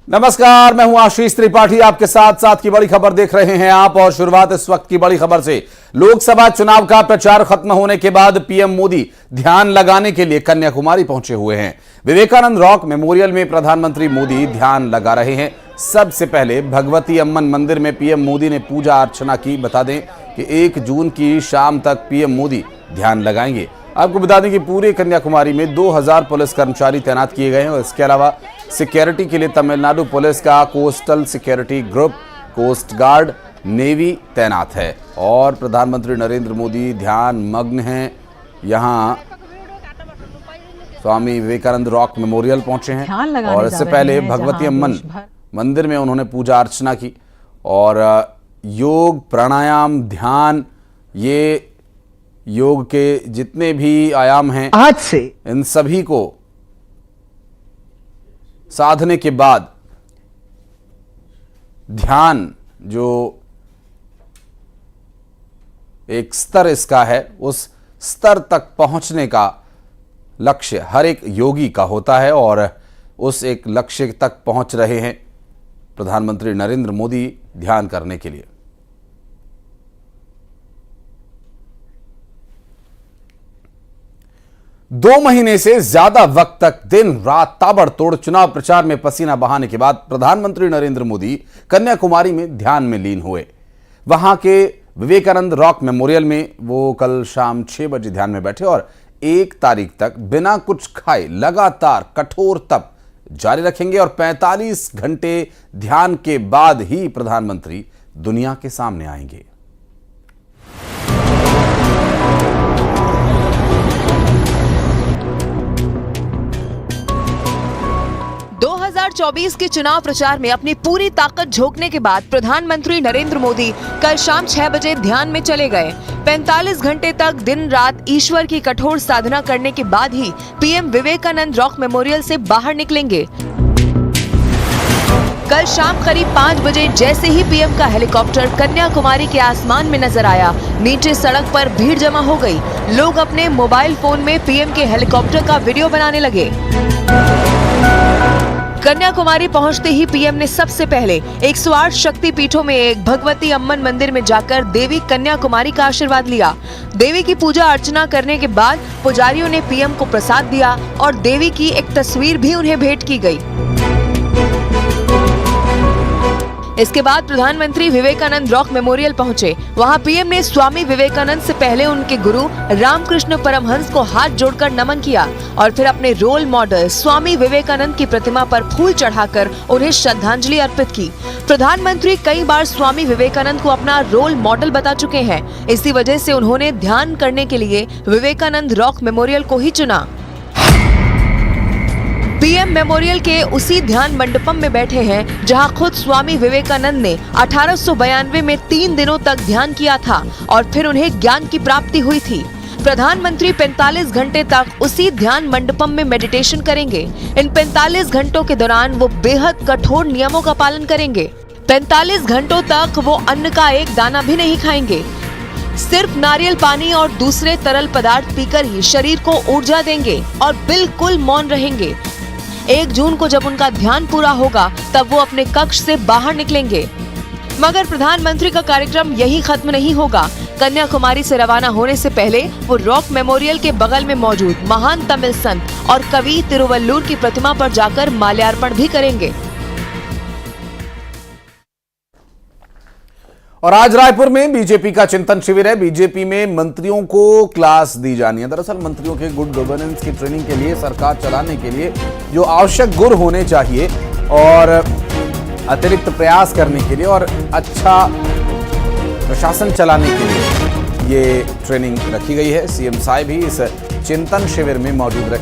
नमस्कार, मैं हूं आशीष त्रिपाठी, आपके साथ की बड़ी खबर देख रहे हैं आप। और शुरुआत इस वक्त की बड़ी खबर से। लोकसभा चुनाव का प्रचार खत्म होने के बाद पीएम मोदी ध्यान लगाने के लिए कन्याकुमारी पहुंचे हुए हैं। विवेकानंद रॉक मेमोरियल में प्रधानमंत्री मोदी ध्यान लगा रहे हैं। सबसे पहले भगवती अम्मन मंदिर में पीएम मोदी ने पूजा अर्चना की। बता दें कि 1 जून की शाम तक पीएम मोदी ध्यान लगाएंगे। आपको बता दें कि पूरे कन्याकुमारी में 2000 पुलिस कर्मचारी तैनात किए गए हैं और इसके अलावा सिक्योरिटी के लिए तमिलनाडु पुलिस का coastal security group, coast guard, navy तैनात है। और प्रधानमंत्री नरेंद्र मोदी ध्यान मग्न हैं। यहां स्वामी विवेकानंद रॉक मेमोरियल पहुंचे हैं और इससे पहले भगवती अम्मन मंदिर में उन्होंने पूजा अर्चना की। और योग, प्राणायाम, ध्यान, ये योग के जितने भी आयाम हैं आज से इन सभी को साधने के बाद ध्यान जो एक स्तर इसका है, उस स्तर तक पहुंचने का लक्ष्य हर एक योगी का होता है और उस एक लक्ष्य तक पहुंच रहे हैं प्रधानमंत्री नरेंद्र मोदी ध्यान करने के लिए। दो महीने से ज्यादा वक्त तक दिन रात ताबड़तोड़ चुनाव प्रचार में पसीना बहाने के बाद प्रधानमंत्री नरेंद्र मोदी कन्याकुमारी में ध्यान में लीन हुए। वहां के विवेकानंद रॉक मेमोरियल में वो कल शाम 6 बजे ध्यान में बैठे और 1 तारीख तक बिना कुछ खाए लगातार कठोर तप जारी रखेंगे और 45 घंटे ध्यान के बाद ही प्रधानमंत्री दुनिया के सामने आएंगे। 2024 के चुनाव प्रचार में अपनी पूरी ताकत झोंकने के बाद प्रधानमंत्री नरेंद्र मोदी कल शाम 6 बजे ध्यान में चले गए। 45 घंटे तक दिन रात ईश्वर की कठोर साधना करने के बाद ही पीएम विवेकानंद रॉक मेमोरियल से बाहर निकलेंगे। कल शाम करीब 5 बजे जैसे ही पीएम का हेलीकॉप्टर कन्याकुमारी के आसमान में नजर आया, नीचे सड़क पर भीड़ जमा हो गई। लोग अपने मोबाइल फोन में पीएम के हेलीकॉप्टर का वीडियो बनाने लगे। कन्याकुमारी पहुंचते ही पीएम ने सबसे पहले 108 शक्ति पीठों में एक भगवती अम्मन मंदिर में जाकर देवी कन्याकुमारी का आशीर्वाद लिया। देवी की पूजा अर्चना करने के बाद पुजारियों ने पीएम को प्रसाद दिया और देवी की एक तस्वीर भी उन्हें भेंट की गई। इसके बाद प्रधानमंत्री विवेकानंद रॉक मेमोरियल पहुंचे। वहां पीएम ने स्वामी विवेकानंद से पहले उनके गुरु रामकृष्ण परमहंस को हाथ जोड़कर नमन किया और फिर अपने रोल मॉडल स्वामी विवेकानंद की प्रतिमा पर फूल चढ़ाकर उन्हें श्रद्धांजलि अर्पित की। प्रधानमंत्री कई बार स्वामी विवेकानंद को अपना रोल मॉडल बता चुके हैं। इसी वजह से उन्होंने ध्यान करने के लिए विवेकानंद रॉक मेमोरियल को ही चुना। पीएम मेमोरियल के उसी ध्यान मंडपम में बैठे हैं जहां खुद स्वामी विवेकानंद ने 1892 में 3 दिनों तक ध्यान किया था और फिर उन्हें ज्ञान की प्राप्ति हुई थी। प्रधानमंत्री 45 घंटे तक उसी ध्यान मंडपम में मेडिटेशन करेंगे। इन 45 घंटों के दौरान वो बेहद कठोर नियमों का पालन करेंगे। 45 घंटों तक वो अन्न का एक दाना भी नहीं खाएंगे। सिर्फ नारियल पानी और दूसरे तरल पदार्थ पीकर ही शरीर को ऊर्जा देंगे और बिल्कुल मौन रहेंगे। 1 जून को जब उनका ध्यान पूरा होगा तब वो अपने कक्ष से बाहर निकलेंगे। मगर प्रधानमंत्री का कार्यक्रम यही खत्म नहीं होगा। कन्याकुमारी से रवाना होने से पहले वो रॉक मेमोरियल के बगल में मौजूद महान तमिल संत और कवि तिरुवल्लुर की प्रतिमा पर जाकर माल्यार्पण भी करेंगे। और आज रायपुर में बीजेपी का चिंतन शिविर है। बीजेपी में मंत्रियों को क्लास दी जानी है। दरअसल मंत्रियों के गुड गवर्नेंस की ट्रेनिंग के लिए, सरकार चलाने के लिए जो आवश्यक गुण होने चाहिए और अतिरिक्त प्रयास करने के लिए और अच्छा प्रशासन चलाने के लिए ये ट्रेनिंग रखी गई है। सीएम साहब भी इस चिंतन शिविर में मौजूद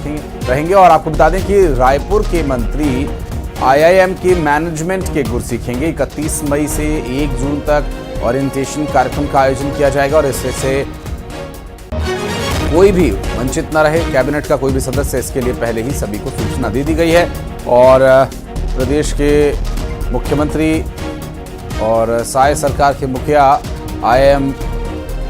रहेंगे। और आपको बता दें कि रायपुर के मंत्री आईआईएम के मैनेजमेंट के गुर सीखेंगे। 31 मई से 1 जून तक ओरिएंटेशन कार्यक्रम का आयोजन किया जाएगा और इससे कोई भी वंचित न रहे। कैबिनेट का कोई भी सदस्य, इसके लिए पहले ही सभी को सूचना दे दी गई है। और प्रदेश के मुख्यमंत्री और साय सरकार के मुखिया आईआईएम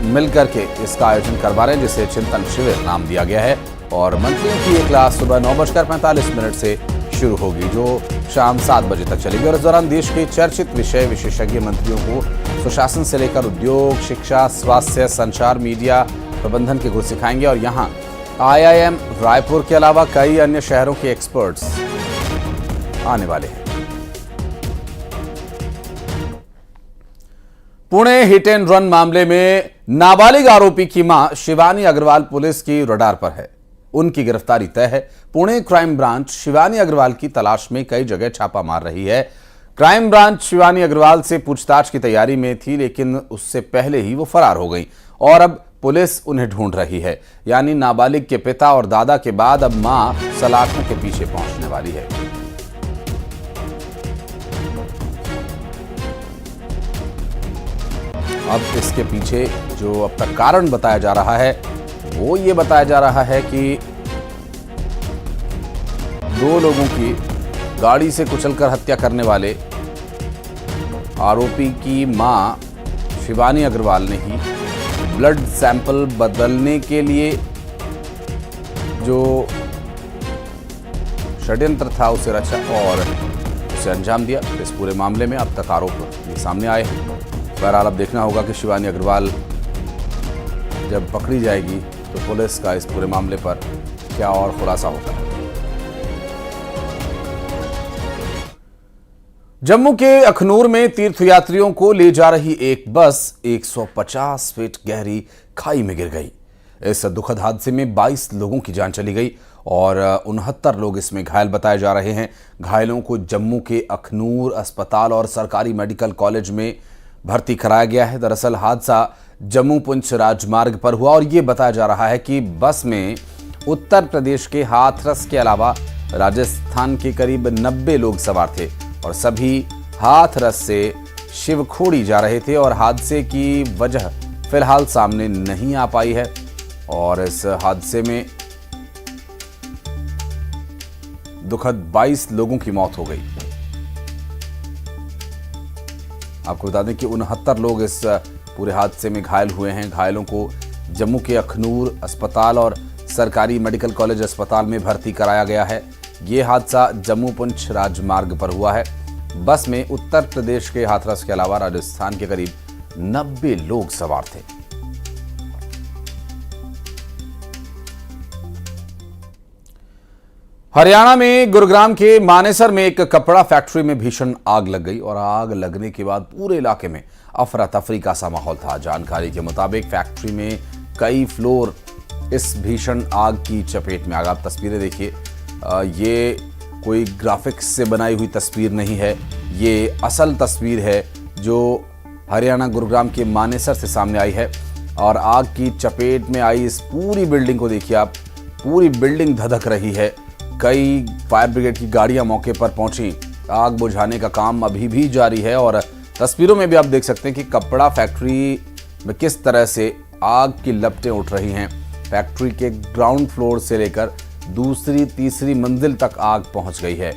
मिलकर के इसका आयोजन करवा रहे हैं, जिसे चिंतन शिविर नाम दिया गया है। और मंत्रियों की ये क्लास सुबह 9:45 से शुरू होगी। जो शाम 7 बजे तक चलेगी और इस दौरान देश के चर्चित विषय विशेषज्ञ मंत्रियों को सुशासन से लेकर उद्योग, शिक्षा, स्वास्थ्य, संचार, मीडिया प्रबंधन के गुर सिखाएंगे और यहां IIM रायपुर के अलावा कई अन्य शहरों के एक्सपर्ट्स आने वाले हैं। पुणे हिट एंड रन मामले में नाबालिग आरोपी की मां शिवानी अग्रवाल पुलिस की रडार पर है। उनकी गिरफ्तारी तय है। पुणे क्राइम ब्रांच शिवानी अग्रवाल की तलाश में कई जगह छापा मार रही है। क्राइम ब्रांच शिवानी अग्रवाल से पूछताछ की तैयारी में थी, लेकिन उससे पहले ही वो फरार हो गई और अब पुलिस उन्हें ढूंढ रही है। यानी नाबालिग के पिता और दादा के बाद अब मां सलाखों के पीछे पहुंचने वाली है। अब इसके पीछे जो अब तक कारण बताया जा रहा है वो ये बताया जा रहा है कि 2 लोगों की गाड़ी से कुचलकर हत्या करने वाले आरोपी की मां शिवानी अग्रवाल ने ही ब्लड सैंपल बदलने के लिए जो षड्यंत्र था उसे रचा और उसे अंजाम दिया। इस पूरे मामले में अब तक आरोप ये सामने आए हैं। बहरहाल अब देखना होगा कि शिवानी अग्रवाल जब पकड़ी जाएगी तो पुलिस का इस पूरे मामले पर क्या और खुलासा होता है। जम्मू के अखनूर में तीर्थयात्रियों को ले जा रही एक बस 150 फीट गहरी खाई में गिर गई। इस दुखद हादसे में 22 लोगों की जान चली गई और 69 लोग इसमें घायल बताए जा रहे हैं। घायलों को जम्मू के अखनूर अस्पताल और सरकारी मेडिकल कॉलेज में भर्ती कराया गया है। दरअसल हादसा जम्मू पुंछ राजमार्ग पर हुआ और ये बताया जा रहा है कि बस में उत्तर प्रदेश के हाथरस के अलावा राजस्थान के करीब 90 लोग सवार थे और सभी हाथरस से शिवखोड़ी जा रहे थे और हादसे की वजह फिलहाल सामने नहीं आ पाई है और इस हादसे में दुखद 22 लोगों की मौत हो गई। आपको बता दें कि 69 लोग इस पूरे हादसे में घायल हुए हैं। घायलों को जम्मू के अखनूर अस्पताल और सरकारी मेडिकल कॉलेज अस्पताल में भर्ती कराया गया है। ये हादसा जम्मू पुंछ राजमार्ग पर हुआ है। बस में उत्तर प्रदेश के हाथरस के अलावा राजस्थान के करीब 90 लोग सवार थे। हरियाणा में गुरुग्राम के मानेसर में एक कपड़ा फैक्ट्री में भीषण आग लग गई और आग लगने के बाद पूरे इलाके में अफरा तफरी का सा माहौल था। जानकारी के मुताबिक फैक्ट्री में कई फ्लोर इस भीषण आग की चपेट में आ गए। आप तस्वीरें देखिए, ये कोई ग्राफिक्स से बनाई हुई तस्वीर नहीं है, ये असल तस्वीर है जो हरियाणा गुरुग्राम के मानेसर से सामने आई है। और आग की चपेट में आई इस पूरी बिल्डिंग को देखिए आप, पूरी बिल्डिंग धधक रही है। कई फायर ब्रिगेड की गाड़ियां मौके पर पहुंची। आग बुझाने का काम अभी भी जारी है और तस्वीरों में भी आप देख सकते हैं कि कपड़ा फैक्ट्री में किस तरह से आग की लपटें उठ रही हैं। फैक्ट्री के ग्राउंड फ्लोर से लेकर दूसरी तीसरी मंजिल तक आग पहुंच गई है।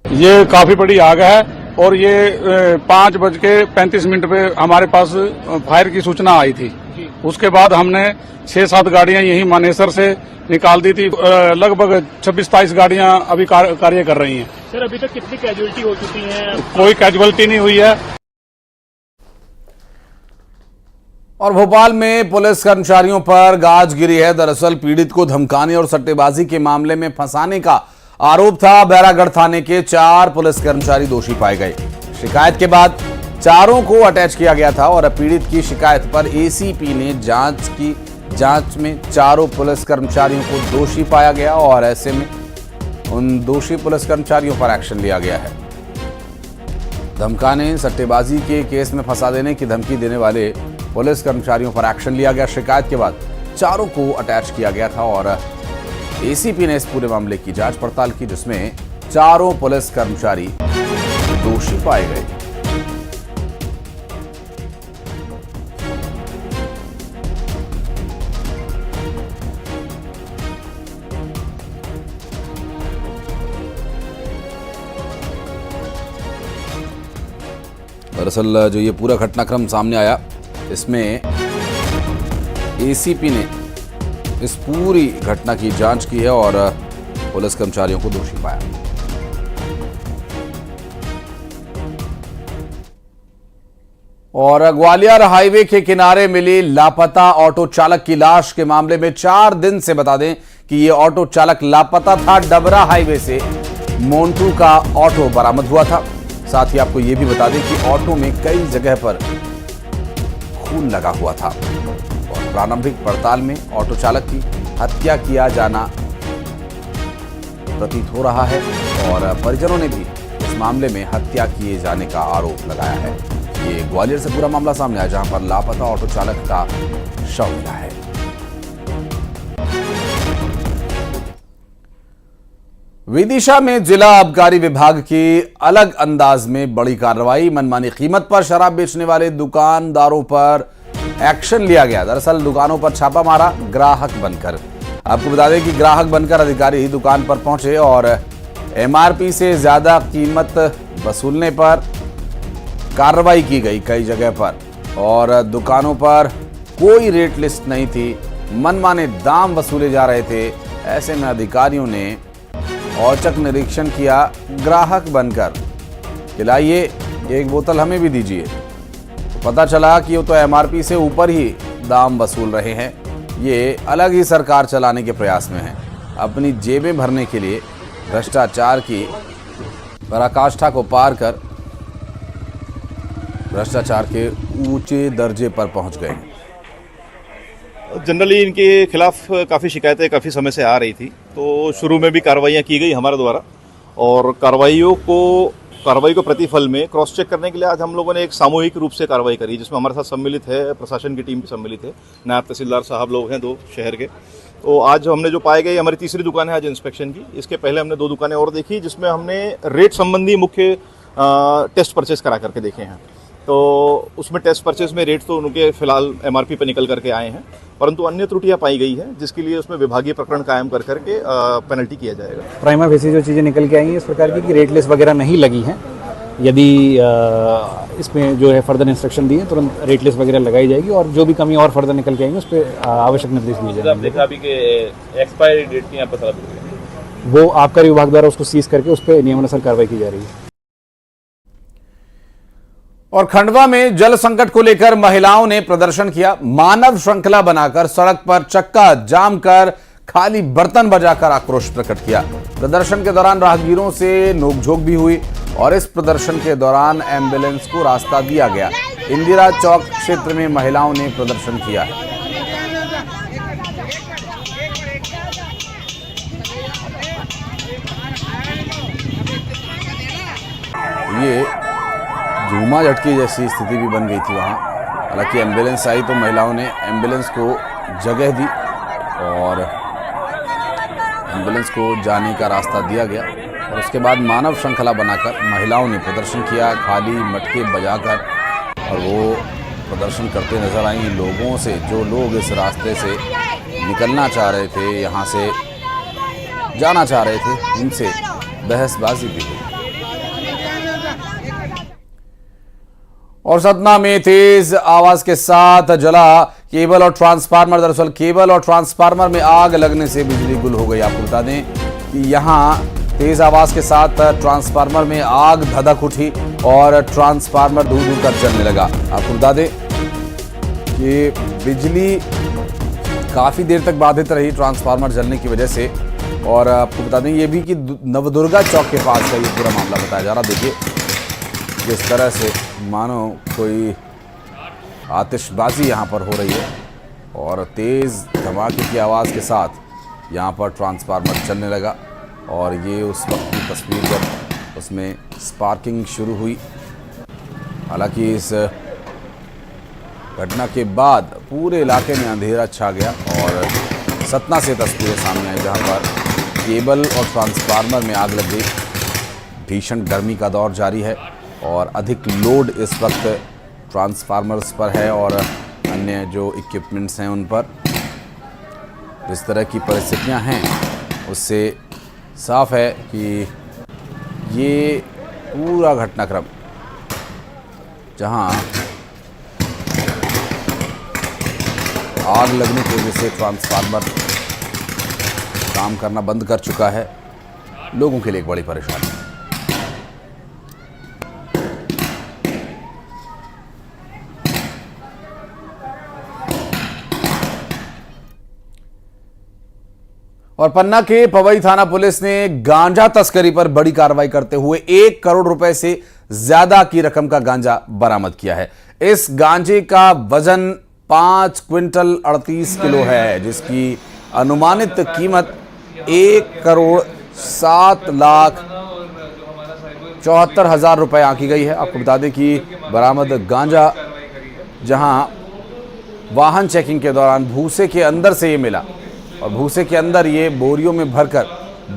ये काफी बड़ी आग है और ये 5:35 पे हमारे पास फायर की सूचना आई थी। उसके बाद हमने 6-7 गाड़ियां यही मानेसर से निकाल दी थी। लगभग 26-27 गाड़ियां अभी कार्य कर रही हैं। सर, अभी तक कितनी कैजुअलिटी हो चुकी हैं? कोई कैजुअलिटी नहीं हुई है। और भोपाल में पुलिस कर्मचारियों पर गाज गिरी है। दरअसल पीड़ित को धमकाने और सट्टेबाजी के मामले में फंसाने का आरोप था। बैरागढ़ थाने के 4 पुलिस कर्मचारी दोषी पाए गए। शिकायत के बाद चारों को अटैच किया गया था और पीड़ित की शिकायत पर एसीपी ने जांच में चारों पुलिस कर्मचारियों को दोषी पाया गया और ऐसे में उन दोषी पुलिस कर्मचारियों पर एक्शन लिया गया है। धमकाने, सट्टेबाजी के केस में फंसा देने की धमकी देने वाले पुलिस कर्मचारियों पर एक्शन लिया गया। शिकायत के बाद चारों को अटैच किया गया था और एसीपी ने इस पूरे मामले की जांच पड़ताल की, जिसमें चारों पुलिस कर्मचारी दोषी पाए गए। दरअसल जो ये पूरा घटनाक्रम सामने आया, इसमें एसीपी ने इस पूरी घटना की जांच की है और पुलिस कर्मचारियों को दोषी पाया। और ग्वालियर हाईवे के किनारे मिली लापता ऑटो चालक की लाश के मामले में 4 दिन से बता दें कि ये ऑटो चालक लापता था। डबरा हाईवे से मोन्टू का ऑटो बरामद हुआ था। साथ ही आपको यह भी बता दें कि ऑटो में कई जगह पर खून लगा हुआ था और प्रारंभिक पड़ताल में ऑटो चालक की हत्या किया जाना प्रतीत हो रहा है और परिजनों ने भी इस मामले में हत्या किए जाने का आरोप लगाया है। ये ग्वालियर से पूरा मामला सामने आया, जहां पर लापता ऑटो चालक का शव मिला है। विदिशा में जिला आबकारी विभाग की अलग अंदाज में बड़ी कार्रवाई। मनमानी कीमत पर शराब बेचने वाले दुकानदारों पर एक्शन लिया गया। दरअसल दुकानों पर छापा मारा ग्राहक बनकर। आपको बता दें कि ग्राहक बनकर अधिकारी ही दुकान पर पहुंचे और एमआरपी से ज्यादा कीमत वसूलने पर कार्रवाई की गई कई जगह पर और दुकानों पर कोई रेट लिस्ट नहीं थी, मनमाने दाम वसूले जा रहे थे। ऐसे में अधिकारियों ने औचक निरीक्षण किया ग्राहक बनकर कि लाइए एक बोतल हमें भी दीजिए। तो पता चला कि वो तो एमआरपी से ऊपर ही दाम वसूल रहे हैं। ये अलग ही सरकार चलाने के प्रयास में है, अपनी जेबें भरने के लिए भ्रष्टाचार की पराकाष्ठा को पार कर भ्रष्टाचार के ऊंचे दर्जे पर पहुंच गए। जनरली इनके खिलाफ काफ़ी शिकायतें काफ़ी समय से आ रही थी, तो शुरू में भी कार्रवाइयाँ की गई हमारे द्वारा और कार्रवाई को प्रतिफल में क्रॉस चेक करने के लिए आज हम लोगों ने एक सामूहिक रूप से कार्रवाई करी, जिसमें हमारे साथ सम्मिलित है प्रशासन की टीम भी सम्मिलित है, नायब तहसीलदार साहब लोग हैं 2 शहर के। तो आज हमने जो पाए गए, हमारी तीसरी दुकान है आज इंस्पेक्शन की। इसके पहले हमने 2 दुकानें और देखी, जिसमें हमने रेट संबंधी मुख्य टेस्ट परचेस करा करके देखे हैं। तो उसमें टेस्ट परचेस में रेट तो उनके फिलहाल एमआरपी पर निकल करके आए हैं, परंतु अन्य त्रुटियां पाई गई है, जिसके लिए उसमें विभागीय प्रकरण कायम कर करके पेनल्टी किया जाएगा। प्राइमा फेसी जो चीज़ें निकल के आई हैं इस प्रकार की कि रेट लिस्ट वगैरह नहीं लगी हैं। यदि इसमें जो है फर्दर इंस्ट्रक्शन दिए, तुरंत रेट लिस्ट वगैरह लगाई जाएगी और जो भी कमी और फर्दर निकल के आएंगे उस पर आवश्यक निर्देश दिए जाएंगे। देखा अभी कि एक्सपायरी डेट की यहाँ पर वो आबकारी विभाग द्वारा उसको सीज करके उस पर नियमानुसार कार्रवाई की जा रही है। और खंडवा में जल संकट को लेकर महिलाओं ने प्रदर्शन किया। मानव श्रृंखला बनाकर सड़क पर चक्का जाम कर खाली बर्तन बजाकर आक्रोश प्रकट किया। प्रदर्शन के दौरान राहगीरों से नोकझोंक भी हुई और इस प्रदर्शन के दौरान एम्बुलेंस को रास्ता दिया गया। इंदिरा चौक क्षेत्र में महिलाओं ने प्रदर्शन किया है। ये झूमा झटकी जैसी स्थिति भी बन गई थी वहाँ। हालांकि एम्बुलेंस आई तो महिलाओं ने एम्बुलेंस को जगह दी और एम्बुलेंस को जाने का रास्ता दिया गया और उसके बाद मानव श्रृंखला बनाकर महिलाओं ने प्रदर्शन किया, खाली मटके बजाकर। और वो प्रदर्शन करते नजर आई लोगों से, जो लोग इस रास्ते से निकलना चाह रहे थे, यहाँ से जाना चाह रहे थे, उनसे बहसबाजी भी हुई। और सतना में तेज आवाज के साथ जला केबल और ट्रांसफार्मर। दरअसल केबल और ट्रांसफार्मर में आग लगने से बिजली गुल हो गई। आपको बता दें कि यहां तेज आवाज के साथ ट्रांसफार्मर में आग धधक उठी और ट्रांसफार्मर धू धू कर जलने लगा। आपको बता दें कि बिजली काफी देर तक बाधित रही ट्रांसफार्मर जलने की वजह से। और आपको बता दें ये भी कि नवदुर्गा चौक के पास का ये पूरा मामला बताया जा रहा। देखिए जिस तरह से मानो कोई आतिशबाजी यहाँ पर हो रही है और तेज़ धमाके की आवाज़ के साथ यहाँ पर ट्रांसफार्मर चलने लगा। और ये उस वक्त की तस्वीर जब उसमें स्पार्किंग शुरू हुई। हालांकि इस घटना के बाद पूरे इलाके में अंधेरा छा गया और सतना से तस्वीरें सामने आई जहाँ पर केबल और ट्रांसफार्मर में आग लग गई। भीषण गर्मी का दौर जारी है और अधिक लोड इस वक्त ट्रांसफार्मर्स पर है और अन्य जो इक्विपमेंट्स हैं उन पर। जिस तरह की परिस्थितियां हैं उससे साफ है कि ये पूरा घटनाक्रम जहां आग लगने की वजह से ट्रांसफार्मर काम करना बंद कर चुका है। लोगों के लिए एक बड़ी परेशानी है। और पन्ना के पवई थाना पुलिस ने गांजा तस्करी पर बड़ी कार्रवाई करते हुए 1 करोड़ रुपए से ज्यादा की रकम का गांजा बरामद किया है। इस गांजे का वजन 5 क्विंटल 38 किलो है, जिसकी अनुमानित कीमत 1 करोड़ 7,74,000 रुपए आंकी गई है। आपको बता दें कि बरामद गांजा जहां वाहन चेकिंग के दौरान भूसे के अंदर से ये मिला और भूसे के अंदर ये बोरियों में भरकर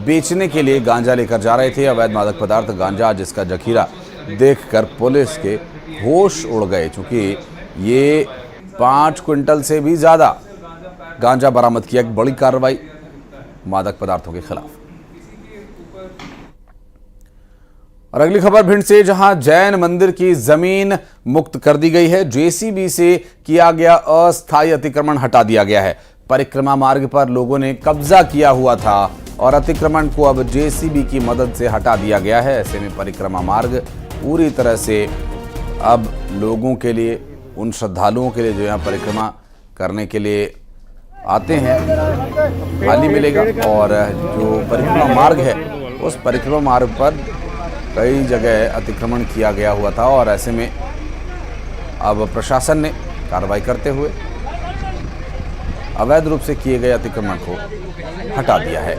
बेचने के लिए गांजा लेकर जा रहे थे। अवैध मादक पदार्थ गांजा जिसका जखीरा देखकर पुलिस के होश उड़ गए, क्योंकि ये 5 क्विंटल से भी ज्यादा गांजा बरामद किया। एक बड़ी कार्रवाई मादक पदार्थों के खिलाफ। और अगली खबर भिंड से, जहां जैन मंदिर की जमीन मुक्त कर दी गई है। जेसीबी से किया गया अस्थायी अतिक्रमण हटा दिया गया है। परिक्रमा मार्ग पर लोगों ने कब्जा किया हुआ था और अतिक्रमण को अब जेसीबी की मदद से हटा दिया गया है। ऐसे में परिक्रमा मार्ग पूरी तरह से अब लोगों के लिए, उन श्रद्धालुओं के लिए जो यहाँ परिक्रमा करने के लिए आते हैं, खाली मिलेगा। और जो परिक्रमा मार्ग है उस परिक्रमा मार्ग पर कई जगह अतिक्रमण किया गया हुआ था और ऐसे में अब प्रशासन ने कार्रवाई करते हुए अवैध रूप से किए गए अतिक्रमण को हटा दिया है।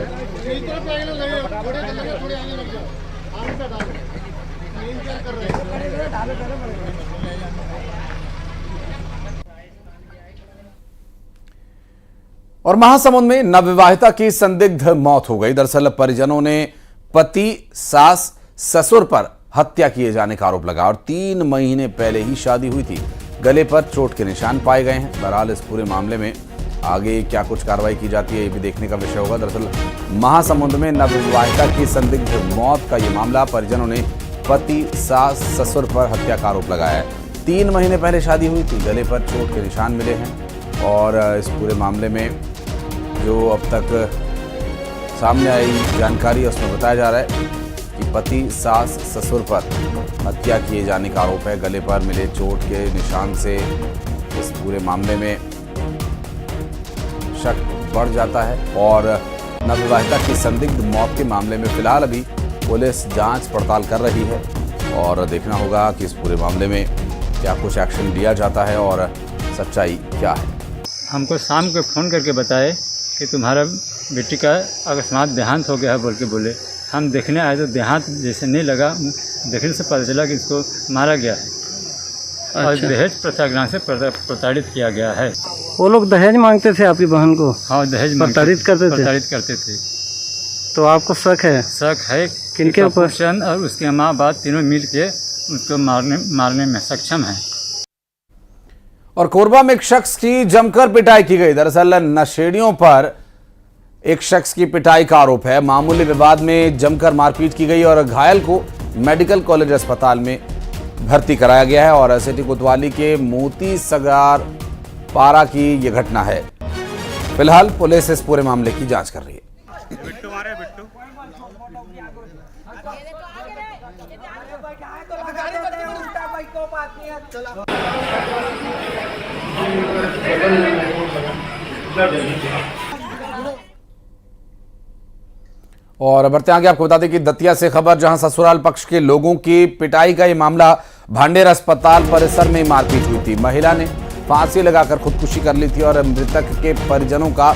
और महासमुंद में नवविवाहिता की संदिग्ध मौत हो गई। दरअसल परिजनों ने पति, सास, ससुर पर हत्या किए जाने का आरोप लगा और 3 महीने पहले ही शादी हुई थी। गले पर चोट के निशान पाए गए हैं। बहरहाल इस पूरे मामले में आगे क्या कुछ कार्रवाई की जाती है ये भी देखने का विषय होगा। दरअसल महासमुंद में नवविवाहिता की संदिग्ध मौत का ये मामला, परिजनों ने पति, सास, ससुर पर हत्या का आरोप लगाया है। 3 महीने पहले शादी हुई थी, गले पर चोट के निशान मिले हैं। और इस पूरे मामले में जो अब तक सामने आई जानकारी है उसमें बताया जा रहा है कि पति, सास, ससुर पर हत्या किए जाने का आरोप है। गले पर मिले चोट के निशान से इस पूरे मामले में शक बढ़ जाता है। और नवविवाहिता की संदिग्ध मौत के मामले में फिलहाल अभी पुलिस जांच पड़ताल कर रही है और देखना होगा कि इस पूरे मामले में क्या कुछ एक्शन लिया जाता है और सच्चाई क्या है। हमको शाम को फ़ोन करके बताए कि तुम्हारा बेटी का अकस्मात देहांत हो गया है बोल के बोले। हम देखने आए तो देहांत जैसे नहीं लगा, देखने से पता चला कि इसको मारा गया है। और दहेज प्रताड़ना से प्रताड़ित किया गया है। वो लोग दहेज मांगते थे आपकी बहन को? हाँ, दहेज प्रताड़ित करते थे। तो आपको शक है? शक है किनके ऊपर? चंद और उसके माँ बाप तीनों मिल के उसको मारने में सक्षम है। और कोरबा में एक शख्स की जमकर पिटाई की गई। दरअसल नशेड़ियों पर एक शख्स की पिटाई का आरोप है। मामूली विवाद में जमकर मारपीट की गई और घायल को मेडिकल कॉलेज अस्पताल में भर्ती कराया गया है। और सिटी कोतवाली के मोती सगार पारा की यह घटना है। फिलहाल पुलिस इस पूरे मामले की जांच कर रही है। और बढ़ते आगे आपको बता दें कि दतिया से खबर, जहां ससुराल पक्ष के लोगों की पिटाई का ये मामला भांडेर अस्पताल परिसर में मारपीट हुई थी। महिला ने फांसी लगाकर खुदकुशी कर ली थी और मृतक के परिजनों का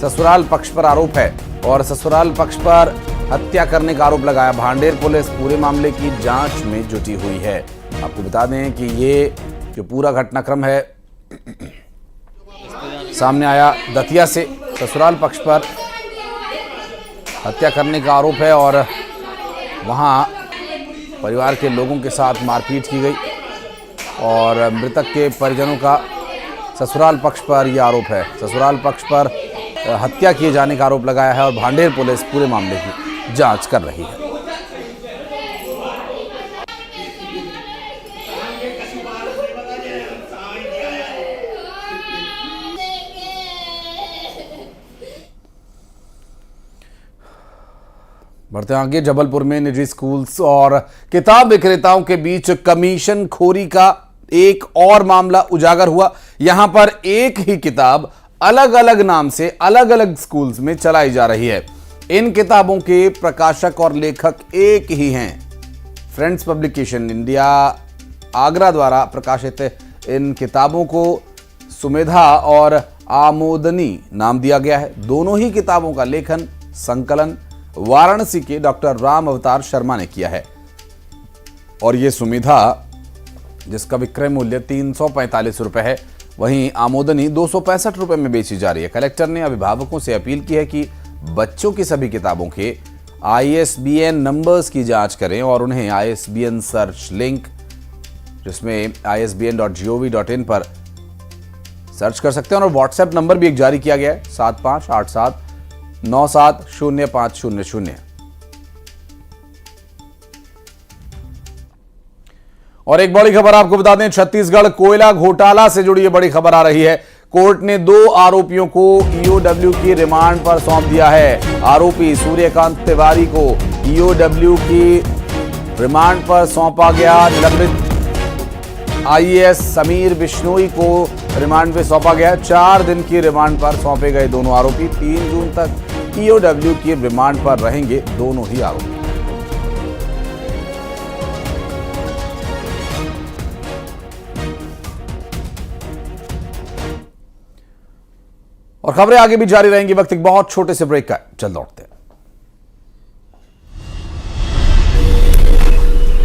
ससुराल पक्ष पर आरोप है और ससुराल पक्ष पर हत्या करने का आरोप लगाया। भांडेर पुलिस पूरे मामले की जांच में जुटी हुई है। आपको बता दें कि ये जो पूरा घटनाक्रम है सामने आया दतिया से। ससुराल पक्ष पर हत्या करने का आरोप है और वहां परिवार के लोगों के साथ मारपीट की गई और मृतक के परिजनों का ससुराल पक्ष पर यह आरोप है। ससुराल पक्ष पर हत्या किए जाने का आरोप लगाया है और भांडेर पुलिस पूरे मामले की जांच कर रही है। बढ़ते हैं आगे। जबलपुर में निजी स्कूल्स और किताब विक्रेताओं के बीच कमीशन खोरी का एक और मामला उजागर हुआ। यहां पर एक ही किताब अलग अलग नाम से अलग अलग स्कूल्स में चलाई जा रही है। इन किताबों के प्रकाशक और लेखक एक ही हैं। फ्रेंड्स पब्लिकेशन इंडिया आगरा द्वारा प्रकाशित इन किताबों को सुमेधा और आमोदनी नाम दिया गया है। दोनों ही किताबों का लेखन संकलन वाराणसी के डॉक्टर राम अवतार शर्मा ने किया है और यह सुमेधा जिसका विक्रय मूल्य 345 रुपए है, वहीं आमोदनी 265 रुपए में बेची जा रही है। कलेक्टर ने अभिभावकों से अपील की है कि बच्चों की सभी किताबों के ISBN नंबर्स की जांच करें और उन्हें ISBN सर्च लिंक जिसमें isbn.gov.in पर सर्च कर सकते हैं और व्हाट्सएप नंबर भी एक जारी किया गया है 7587970500। और एक बड़ी खबर आपको बता दें, छत्तीसगढ़ कोयला घोटाला से जुड़ी ये बड़ी खबर आ रही है। कोर्ट ने 2 आरोपियों को EOW की रिमांड पर सौंप दिया है। आरोपी सूर्यकांत तिवारी को EOW की रिमांड पर सौंपा गया। निलंबित IAS समीर बिश्नोई को रिमांड पे सौंपा गया। 4 दिन की रिमांड पर सौंपे गए दोनों आरोपी 3 जून तक EOW की रिमांड पर रहेंगे दोनों ही आरोपी। और खबरें आगे भी जारी रहेंगी। वक्त एक बहुत छोटे से ब्रेक का, चल लौटते हैं।